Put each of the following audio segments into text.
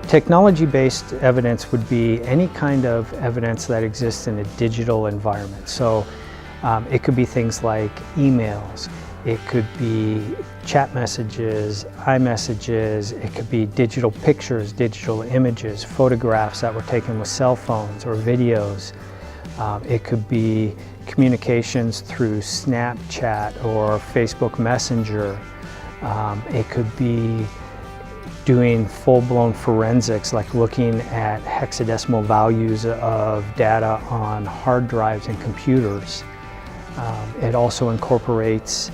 Technology-based evidence would be any kind of evidence that exists in a digital environment. So it could be things like emails, it could be chat messages, iMessages, it could be digital pictures, digital images, photographs that were taken with cell phones or videos. It could be communications through Snapchat or Facebook Messenger. It could be doing full-blown forensics, like looking at hexadecimal values of data on hard drives and computers. It also incorporates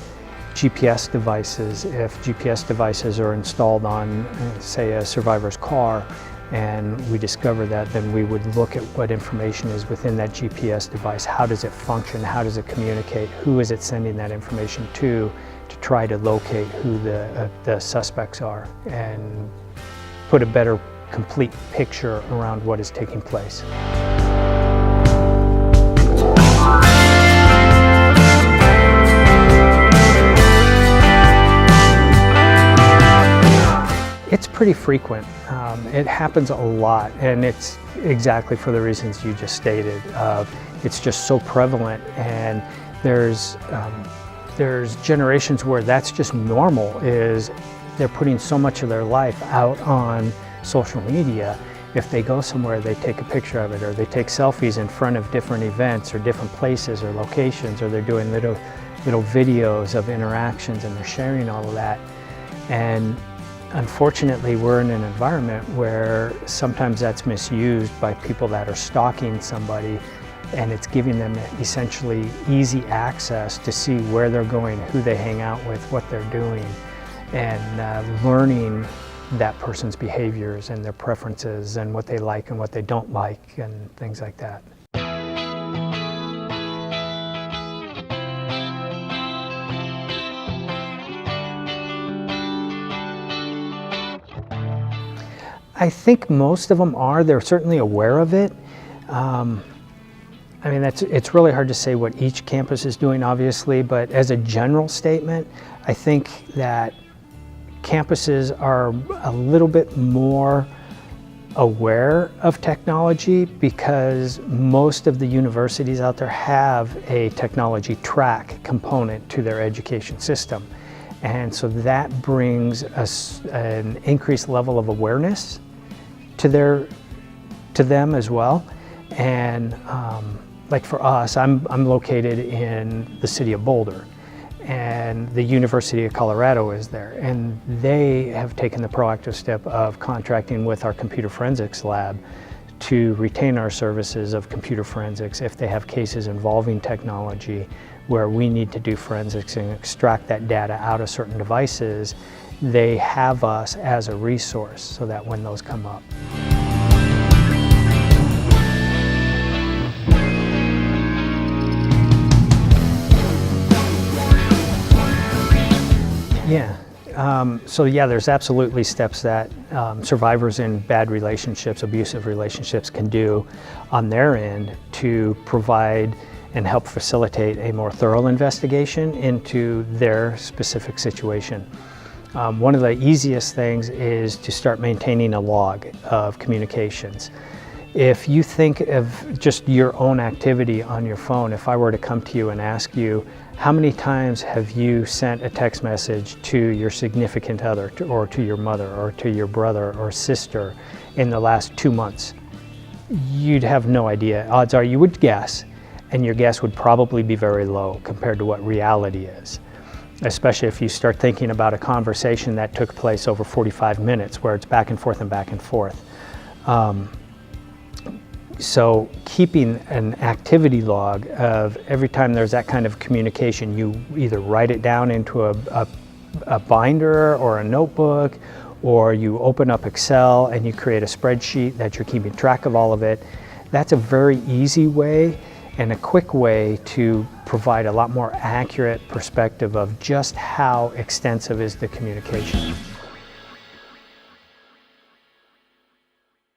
GPS devices. If GPS devices are installed on, say, a survivor's car, and we discover that, then we would look at what information is within that GPS device. How does it function? How does it communicate? Who is it sending that information to try to locate who the suspects are and put a better, complete picture around what is taking place. It's pretty frequent. It happens a lot, and it's exactly for the reasons you just stated. It's just so prevalent, and there's generations where that's just normal, is they're putting so much of their life out on social media. If they go somewhere, they take a picture of it, or they take selfies in front of different events or different places or locations, or they're doing little videos of interactions, and they're sharing all of that. And unfortunately, we're in an environment where sometimes that's misused by people that are stalking somebody, and it's giving them essentially easy access to see where they're going, who they hang out with, what they're doing, and learning that person's behaviors and their preferences and what they like and what they don't like and things like that. I think most of them are. They're certainly aware of it. I mean, it's really hard to say what each campus is doing, obviously, but as a general statement, I think that campuses are a little bit more aware of technology because most of the universities out there have a technology track component to their education system. And so that brings us an increased level of awareness to them as well. And like for us, I'm located in the city of Boulder, and the University of Colorado is there, and they have taken the proactive step of contracting with our computer forensics lab to retain our services of computer forensics if they have cases involving technology where we need to do forensics and extract that data out of certain devices. They have us as a resource so that when those come up. Yeah, so yeah, there's absolutely steps that survivors in bad relationships, abusive relationships, can do on their end to provide and help facilitate a more thorough investigation into their specific situation. One of the easiest things is to start maintaining a log of communications. If you think of just your own activity on your phone, if I were to come to you and ask you, how many times have you sent a text message to your significant other, or to your mother, or to your brother or sister in the last 2 months? You'd have no idea. Odds are you would guess, and your guess would probably be very low compared to what reality is. Especially if you start thinking about a conversation that took place over 45 minutes where it's back and forth and back and forth. So keeping an activity log of every time there's that kind of communication, you either write it down into a binder or a notebook, or you open up Excel and you create a spreadsheet that you're keeping track of all of it. That's a very easy way and a quick way to provide a lot more accurate perspective of just how extensive is the communication.